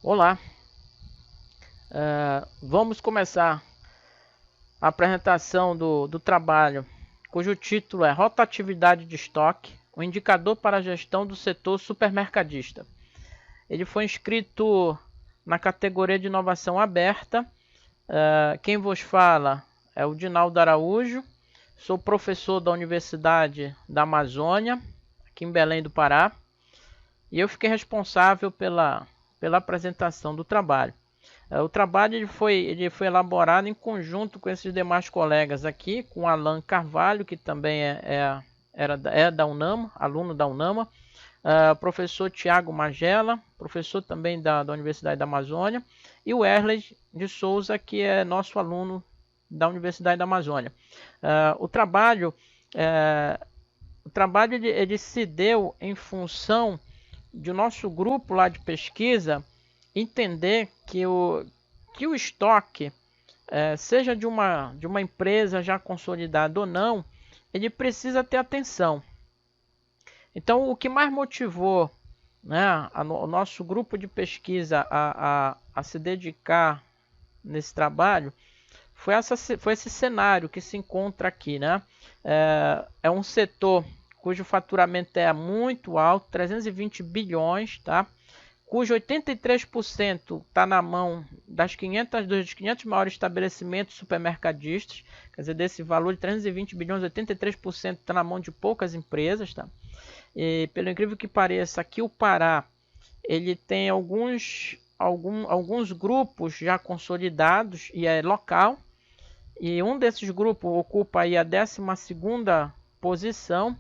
Olá, vamos começar a apresentação do trabalho, cujo título é Rotatividade de Estoque, o indicador para a gestão do setor supermercadista. Ele foi inscrito na categoria de inovação aberta. Quem vos fala é o Dinaldo Araújo, sou professor da Universidade da Amazônia, aqui em Belém do Pará, e eu fiquei responsável pela apresentação do trabalho. O trabalho ele foi elaborado em conjunto com esses demais colegas aqui, com Alan Carvalho, que também é da UNAMA, aluno da UNAMA, professor Tiago Magela, professor também da Universidade da Amazônia, e o Erley de Souza, que é nosso aluno da Universidade da Amazônia. O trabalho ele se deu em função de nosso grupo lá de pesquisa entender que o estoque, seja de uma empresa já consolidada ou não, ele precisa ter atenção. Então, o que mais motivou, né, o nosso grupo de pesquisa a se dedicar nesse trabalho foi esse cenário que se encontra aqui, né? É um setor cujo faturamento é muito alto, 320 bilhões, tá? Cujo 83% está na mão dos 500 maiores estabelecimentos supermercadistas, quer dizer, desse valor de 320 bilhões, 83% está na mão de poucas empresas, tá? E, pelo incrível que pareça, aqui o Pará, ele tem alguns grupos já consolidados e é local, e um desses grupos ocupa aí a 12ª posição,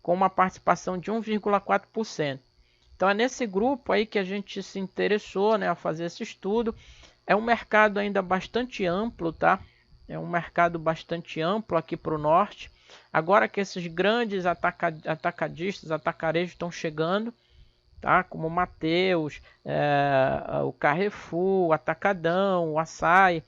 com uma participação de 1,4%. Então é nesse grupo aí que a gente se interessou, né, a fazer esse estudo. É um mercado ainda bastante amplo, tá? É um mercado bastante amplo aqui para o norte. Agora que esses grandes atacadistas, atacarejos estão chegando, tá? Como o Mateus, o Carrefour, o Atacadão, o Açaí.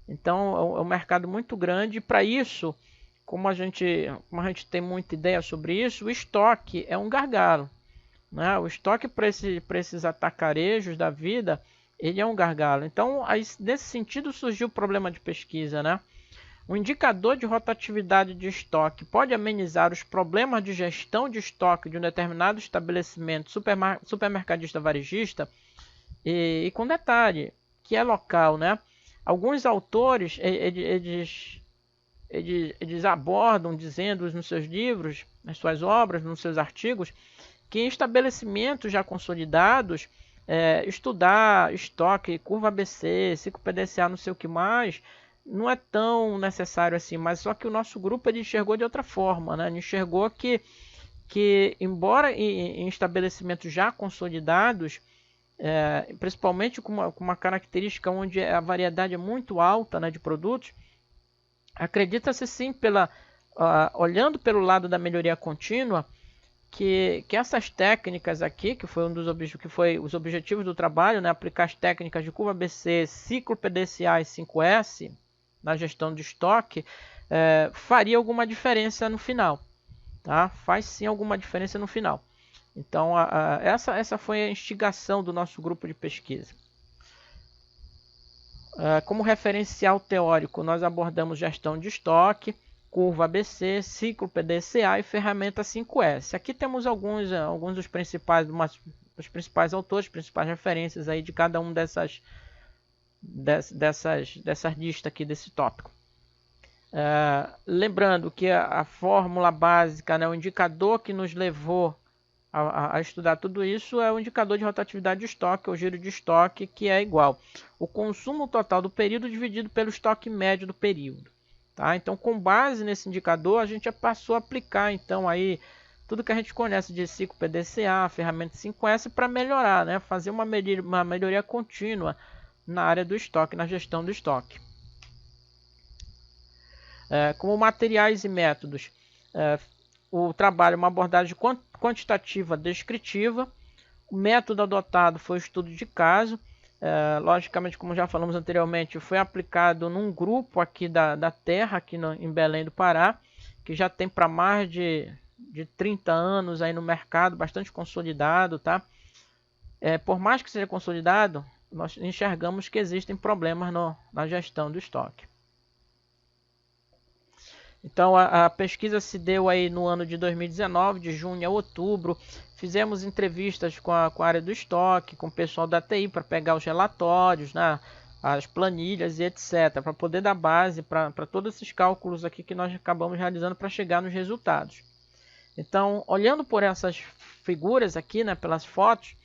Então é um mercado muito grande. E para isso, como a gente tem muita ideia sobre isso, o estoque é um gargalo. Né? O estoque para esses atacarejos da vida, ele é um gargalo. Então, aí, nesse sentido, surgiu o problema de pesquisa. Né? O indicador de rotatividade de estoque pode amenizar os problemas de gestão de estoque de um determinado estabelecimento supermercadista varejista, e com detalhe, que é local. Né? Alguns autores, eles abordam, dizendo nos seus livros, nas suas obras, nos seus artigos, que em estabelecimentos já consolidados, estudar estoque, curva ABC, ciclo PDCA, não sei o que mais, não é tão necessário assim, mas só que o nosso grupo ele enxergou de outra forma, né? Ele enxergou que embora em estabelecimentos já consolidados, principalmente com uma característica onde a variedade é muito alta, né, de produtos, acredita-se sim, olhando pelo lado da melhoria contínua, que essas técnicas aqui, que foi os objetivos do trabalho, né, aplicar as técnicas de curva ABC, ciclo PDCA e 5S na gestão de estoque, faria alguma diferença no final. Tá? Faz sim alguma diferença no final. Então, essa foi a instigação do nosso grupo de pesquisa. Como referencial teórico, nós abordamos gestão de estoque, curva ABC, ciclo PDCA e ferramenta 5S. Aqui temos alguns dos principais autores, principais referências aí de cada um dessas listas aqui desse tópico. Lembrando que a fórmula básica, né, o indicador que nos levou a estudar tudo isso é o indicador de rotatividade de estoque, ou giro de estoque, que é igual o consumo total do período dividido pelo estoque médio do período. Tá? Então, com base nesse indicador, a gente já passou a aplicar então aí tudo que a gente conhece de ciclo PDCA, ferramenta 5S, para melhorar, né? Fazer uma melhoria contínua na área do estoque, na gestão do estoque. Como materiais e métodos, o trabalho é uma abordagem quantitativa descritiva. O método adotado foi o estudo de caso. Logicamente, como já falamos anteriormente, foi aplicado num grupo aqui da terra, aqui em Belém do Pará, que já tem para mais de 30 anos aí no mercado, bastante consolidado, tá? por mais que seja consolidado, nós enxergamos que existem problemas na gestão do estoque. Então a pesquisa se deu aí no ano de 2019, de junho a outubro. Fizemos entrevistas com a área do estoque, com o pessoal da TI para pegar os relatórios, né, as planilhas e etc. Para poder dar base para todos esses cálculos aqui que nós acabamos realizando para chegar nos resultados. Então, olhando por essas figuras aqui, né, pelas fotos,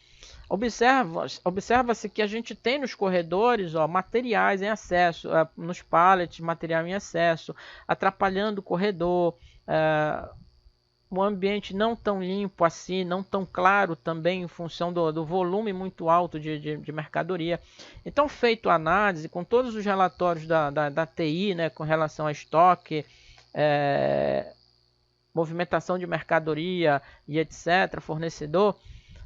observa-se que a gente tem nos corredores, ó, materiais em excesso, nos pallets, material em excesso, atrapalhando o corredor, um ambiente não tão limpo assim, não tão claro também em função do volume muito alto de mercadoria. Então, feito a análise, com todos os relatórios da TI, né, com relação a estoque, movimentação de mercadoria e etc., fornecedor,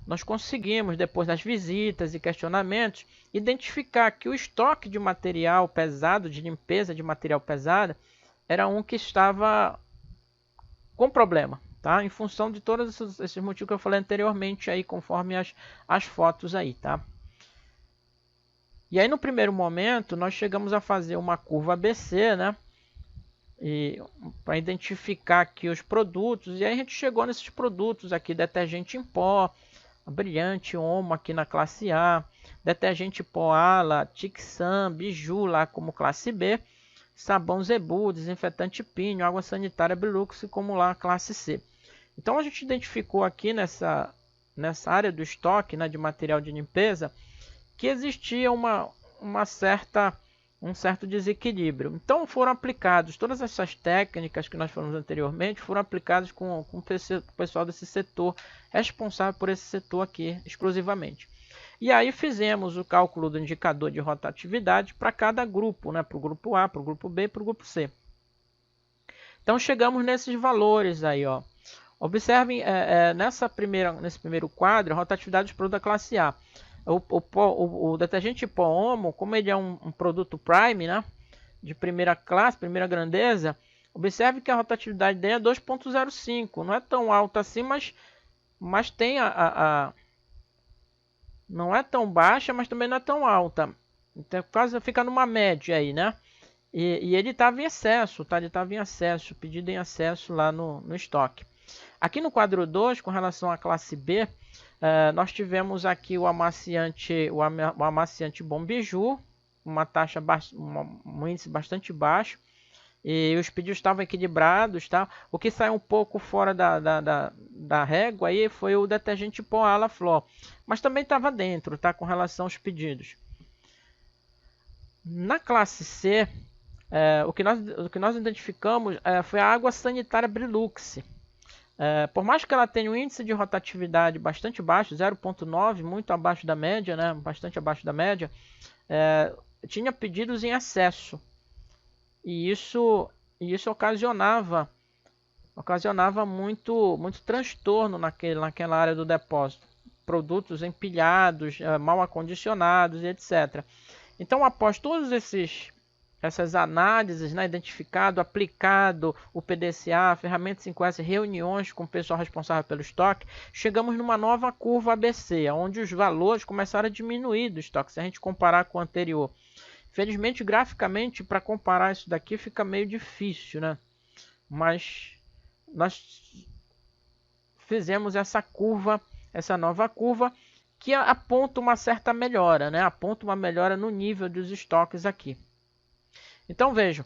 nós conseguimos, depois das visitas e questionamentos, identificar que o estoque de material pesado, de limpeza de material pesado, era um que estava com problema, tá? Em função de todos esses motivos que eu falei anteriormente, aí, conforme as fotos aí, tá? E aí, no primeiro momento, nós chegamos a fazer uma curva ABC, né? Para identificar aqui os produtos, e aí a gente chegou nesses produtos aqui: detergente em pó, Brilhante, Omo aqui na classe A, detergente pó Ala, Tixan, Biju lá como classe B, sabão Zebu, desinfetante Pinho, água sanitária Bilux como lá classe C. Então a gente identificou aqui nessa área do estoque, né, de material de limpeza, que existia um certo desequilíbrio. Então foram aplicados todas essas técnicas que nós falamos anteriormente, foram aplicadas com o pessoal desse setor, responsável por esse setor aqui exclusivamente. E aí fizemos o cálculo do indicador de rotatividade para cada grupo, né? Para o grupo A, para o grupo B e para o grupo C. Então chegamos nesses valores aí, ó. Observem nesse primeiro quadro a rotatividade dos produtos da classe A. O detergente pó Omo, como ele é um produto Prime, né, de primeira classe, primeira grandeza, observe que a rotatividade dele é 2,05. Não é tão alta assim, mas tem não é tão baixa, mas também não é tão alta. Então quase fica numa média aí, né? E ele estava em excesso, tá? Ele estava em excesso, pedido em excesso lá no estoque. Aqui no quadro 2, com relação à classe B, nós tivemos aqui o amaciante Bom Biju, uma taxa, um índice bastante baixo, e os pedidos estavam equilibrados, tá? O que saiu um pouco fora da régua aí foi o detergente pó Ala Flor, mas também estava dentro, tá? Com relação aos pedidos. Na classe C, o que nós identificamos foi a água sanitária Brilux. Por mais que ela tenha um índice de rotatividade bastante baixo, 0,9, muito abaixo da média, né? Bastante abaixo da média, tinha pedidos em excesso. E isso ocasionava muito transtorno naquela área do depósito. Produtos empilhados, mal acondicionados e etc. Então, após todos essas análises, né, identificado, aplicado o PDCA, ferramenta 5S, reuniões com o pessoal responsável pelo estoque, chegamos numa nova curva ABC, onde os valores começaram a diminuir do estoque, se a gente comparar com o anterior. Infelizmente, graficamente, para comparar isso daqui fica meio difícil, né? Mas nós fizemos essa nova curva, que aponta uma certa melhora, né? Aponta uma melhora no nível dos estoques aqui. Então vejam,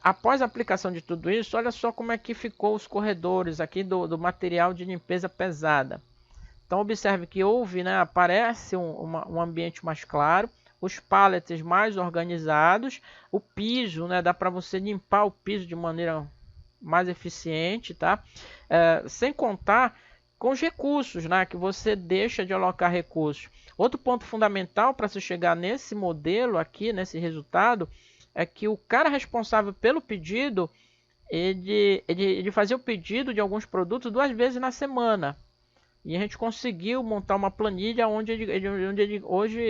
após a aplicação de tudo isso, olha só como é que ficou os corredores aqui do material de limpeza pesada. Então observe que houve, né, aparece um ambiente mais claro, os pallets mais organizados, o piso, né, dá para você limpar o piso de maneira mais eficiente, tá? Sem contar com os recursos, né, que você deixa de alocar recursos. Outro ponto fundamental para se chegar nesse modelo aqui, nesse resultado, é que o cara responsável pelo pedido, ele fazia o pedido de alguns produtos 2 vezes na semana. E a gente conseguiu montar uma planilha onde hoje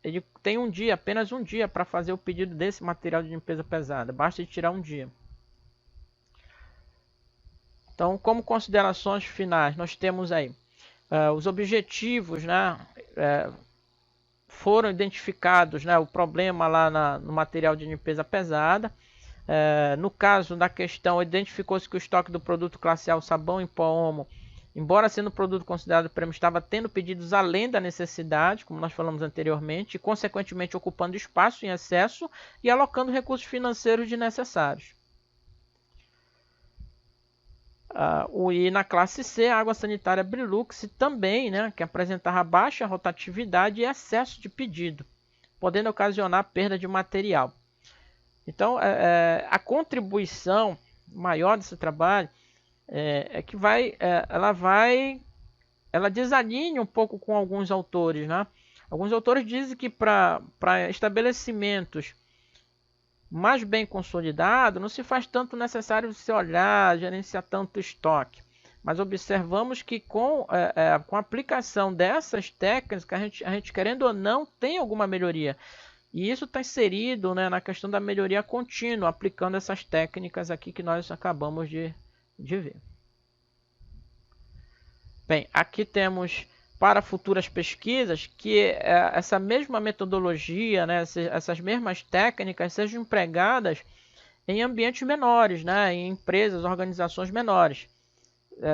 ele tem apenas um dia para fazer o pedido desse material de limpeza pesada. Basta tirar um dia. Então, como considerações finais, nós temos aí os objetivos, né, foram identificados, né, o problema lá no material de limpeza pesada. No caso da questão, identificou-se que o estoque do produto classe A, o sabão em pó Omo, embora sendo um produto considerado premium, estava tendo pedidos além da necessidade, como nós falamos anteriormente, e consequentemente ocupando espaço em excesso e alocando recursos financeiros desnecessários. E na classe C, a água sanitária Brilux também, né, que apresentava baixa rotatividade e excesso de pedido, podendo ocasionar perda de material. Então, a contribuição maior desse trabalho é que ela desalinha um pouco com alguns autores, né? Alguns autores dizem que para estabelecimentos mais bem consolidado, não se faz tanto necessário se olhar, gerenciar tanto estoque. Mas observamos que com a aplicação dessas técnicas, a gente querendo ou não, tem alguma melhoria. E isso está inserido, né, na questão da melhoria contínua, aplicando essas técnicas aqui que nós acabamos de ver. Bem, aqui temos para futuras pesquisas que essa mesma metodologia, né, essas mesmas técnicas sejam empregadas em ambientes menores, né, em empresas, organizações menores.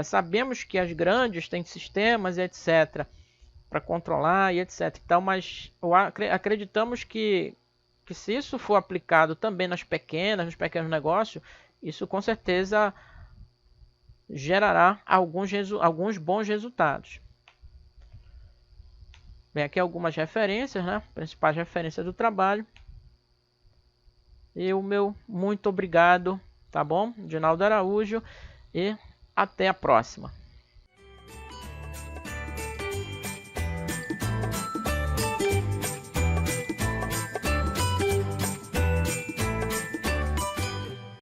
Sabemos que as grandes têm sistemas e etc. para controlar e etc. Então, mas acreditamos que se isso for aplicado também nos pequenos negócios, isso com certeza gerará alguns bons resultados. Bem, aqui algumas referências, né? Principais referências do trabalho. E o meu muito obrigado, tá bom? Dinaldo Araújo, e até a próxima.